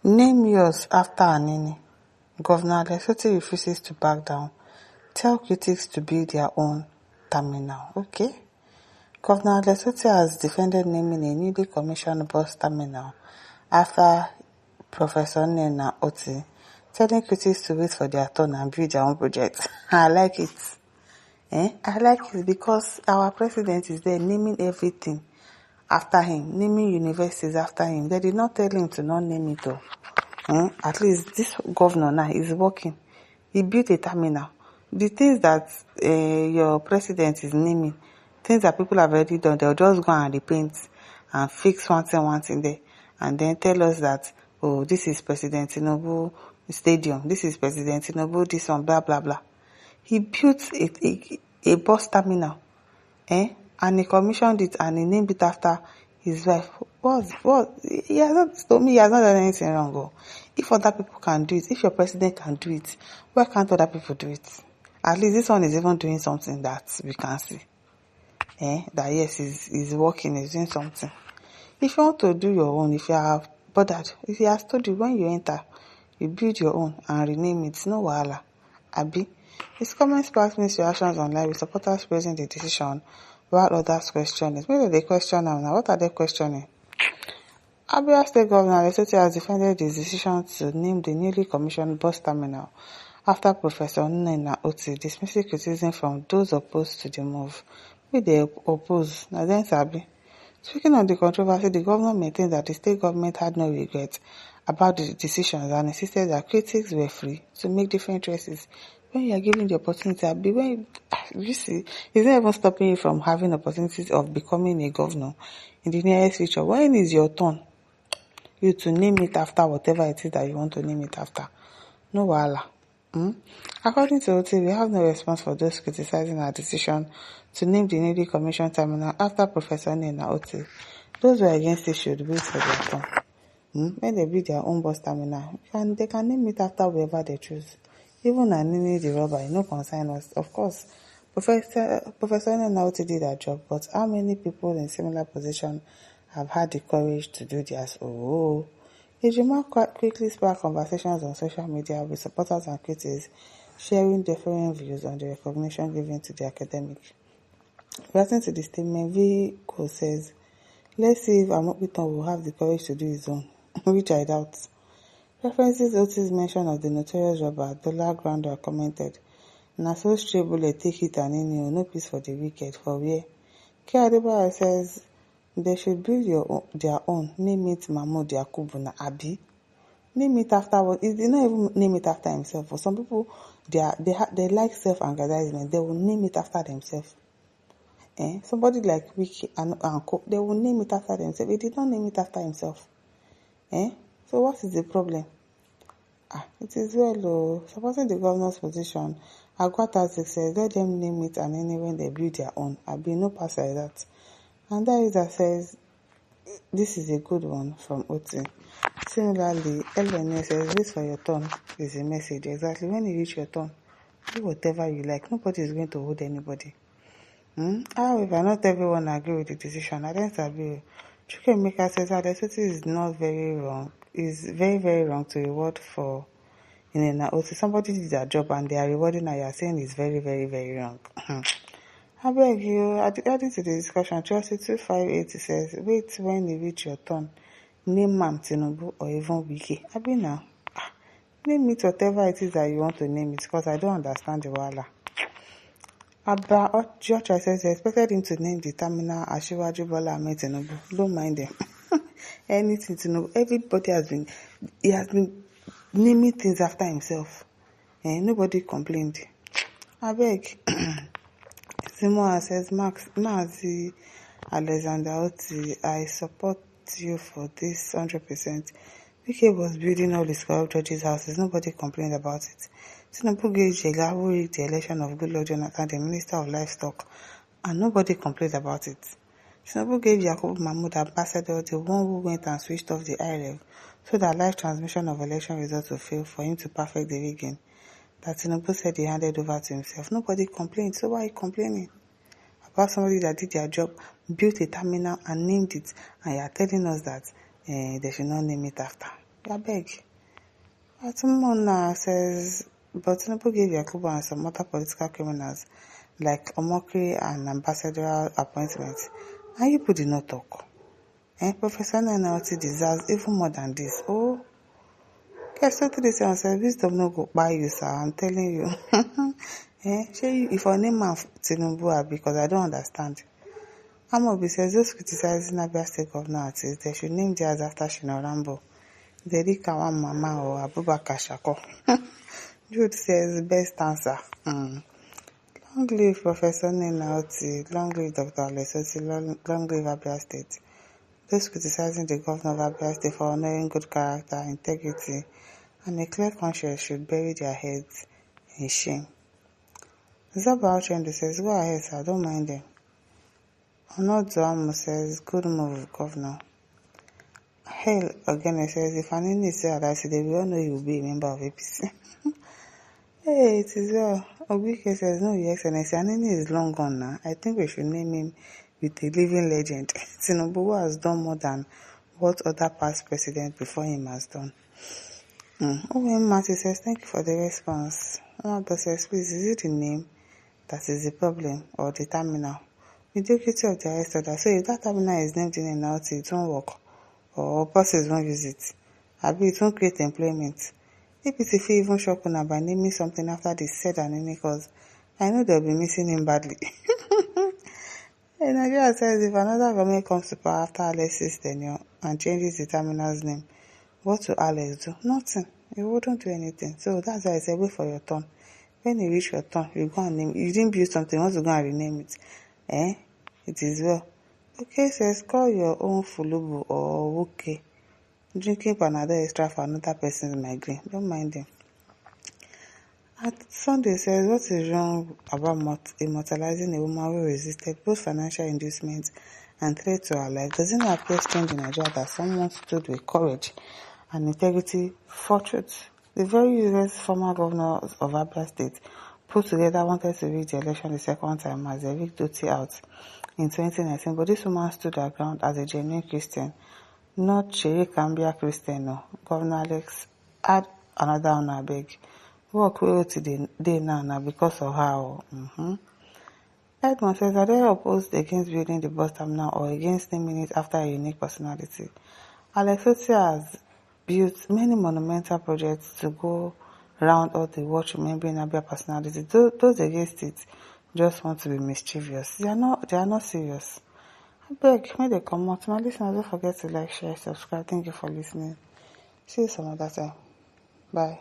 Name yours after Anini. Governor Lesotho refuses to back down. Tell critics to build their own terminal. Okay. Governor Lesotho has defended naming a newly commissioned bus terminal after Professor Nnena Otti telling critics to wait for their turn and build their own project. I like it. I like it because our president is there naming everything after him, naming universities after him. They did not tell him to not name it all. At least this governor now is working. He built a terminal. The things that your president is naming, things that people have already done, they'll just go and repaint and fix one thing there, and then tell us that, oh, this is President Tinubu Stadium, this is President Tinubu this one, blah blah blah. He built a bus terminal, and he commissioned it and he named it after his wife. He has not told me he has not done anything wrong. Oh. If other people can do it, if your president can do it, why can't other people do it? At least this one is even doing something that we can see. That yes, he's working, he's doing something. If you want to do your own, if you are bothered, if he has told you when you enter, you build your own and rename it, no wahala. Abi. His comments sparked mixed reactions online with supporters praising the decision while others question it. Maybe they question now. What are they questioning? Abia State Governor Lesotho has defended his decision to name the newly commissioned bus terminal after Professor Nnena Otti dismissing criticism from those opposed to the move. Who they oppose? Now then, Sabi. Speaking on the controversy, the governor maintained that the state government had no regret about the decisions and insisted that critics were free to make different choices. When you are given the opportunity, you see, it's not even stopping you from having opportunities of becoming a governor in the nearest future. When is your turn? You to name it after whatever it is that you want to name it after. No wahala. According to Otti, we have no response for those criticizing our decision to name the newly commissioned terminal after Professor Nnena Otti. Those who are against it should wait for their turn. When they build their own bus terminal, they can name it after whoever they choose. Even Anini the robber, no concern us. Of course, Professor Nnena Otti did her job, but how many people in similar position have had the courage to do theirs? His remark quite quickly sparked conversations on social media with supporters and critics sharing differing views on the recognition given to the academic. Reacting to the statement, Vico says, let's see if Amopiton will have the courage to do his own, which I doubt. References Otti's mention of the notorious robber Dollar Grounder commented, "Na so stray bullet take hit Anini, no peace for the wicked, for where?" K. Adebayo says, they should build their own, name it Mahmoud Yakubu na Abi. Name it after what? He did not even name it after himself. For some people, they like self-aggrandizement. They will name it after themselves. Somebody like Wiki and Co, they will name it after themselves. He did not name it after himself. So what is the problem? It is well, supporting the governor's position, Agwatazik says, let them name it and any when they build their own. I'll be no pass like that. And that says, this is a good one from Otti. Similarly, LNS says, wait for your turn is a message. Exactly, when you reach your turn, do whatever you like. Nobody is going to hold anybody. However, not everyone agree with the decision. I don't agree. Chukemeka says that Lesotho is not very wrong. Is very, very wrong to reward for Nnena Otti. Somebody did their job and they are rewarding and you are saying it's very, very, very wrong. I beg you, adding to the discussion, Chelsea 2580 says, wait when you reach your turn. Name Mam Tinubu or even Wiki. Abi now. Name it whatever it is that you want to name it because I don't understand the wala. Abba Georgia says they expected him to name the terminal Asiwaju Bola Ahmed Tinubu. Don't mind them. Anything Tinubu. Everybody has been naming things after himself. Nobody complained. I beg. Simoa says, Mazi Alexander Otti, I support you for this 100%. PK was building all his corrupt judges' houses. Nobody complained about it. Tinubu gave Jega, who rigged the election of Goodluck Jonathan, the Minister of Livestock, and nobody complained about it. Tinubu gave Yakubu Mahmoud, ambassador, the one who went and switched off the IREV so that live transmission of election results would fail for him to perfect the rigging that Tinubu said he handed over to himself. Nobody complained, so why are you complaining about somebody that did their job, built a terminal and named it, and you are telling us that they should not name it after? Abeg. Atimona says, but Tinubu gave Yakubu and some other political criminals like Omokri and ambassadorial appointments. And you did not talk. Professor Nnena Otti deserves even more than this. Oh, guess what this one says, wisdom no go buy you, sir. I'm telling you. If your name man Tinubu, because I don't understand. Amobi says those criticizing Abia State governor artists, they should name theirs after Shino Rambo. Derika Wan Mama or Abubakar Shako. Jude says best answer. Long live Professor Nnena Otti, long live Dr. Alesoti, long live Abia State. Those criticizing the governor of Abia State for honoring good character, integrity, and a clear conscience should bury their heads in shame. Zaba Ochendo says, go ahead, sir, don't mind them. Onoduamu says, good move, governor. Hell again says, if Anini is alive today, we all know you will be a member of APC. Hey, it is well. Obike says, no, your excellency, Anini is long gone now. I think we should name him with a living legend. Tinubu has done more than what other past presidents before him has done. Owen Matthew says, thank you for the response. Omado says, please, is it the name that is the problem or the terminal? Mediocrity of the arrest order. So if that terminal is named in and out, it won't work. Or buses won't use it. Abi it won't create employment. APC fit even shock una by naming something after they said Anini, because I know they'll be missing him badly. Nigeria says if another government comes to power after Alex's tenure and changes the terminal's name, what will Alex do? Nothing. He wouldn't do anything. So that's why I said wait for your turn. When you reach your turn, you go and name it. You didn't build something, you want to go and rename it. It is well. Okay, says call your own Fulubu or Wuke. Drinking Panadol extra for another person's migraine. Don't mind them. At Sunday says, what is wrong about immortalizing a woman who resisted both financial inducements and threat to her life? Doesn't it appear strange in Nigeria that someone stood with courage and integrity for truth? The very useless former governor of Abia State put together wanted to rig the election the second time as they rigged Otti out in 2019, but this woman stood her ground as a genuine Christian, not Chere Cambia Christian. No. Governor Alex, add another on her beg. Work wey Otti dey now because of her. Edmond says, are they opposed against building the bus terminal or against naming it after a unique personality? Alex Otti has built many monumental projects to go round all the world remembering Abia personality. Those against it just want to be mischievous. They are not serious. I beg, may they come out. My listeners, don't forget to like, share, subscribe. Thank you for listening. See you some other time. Bye.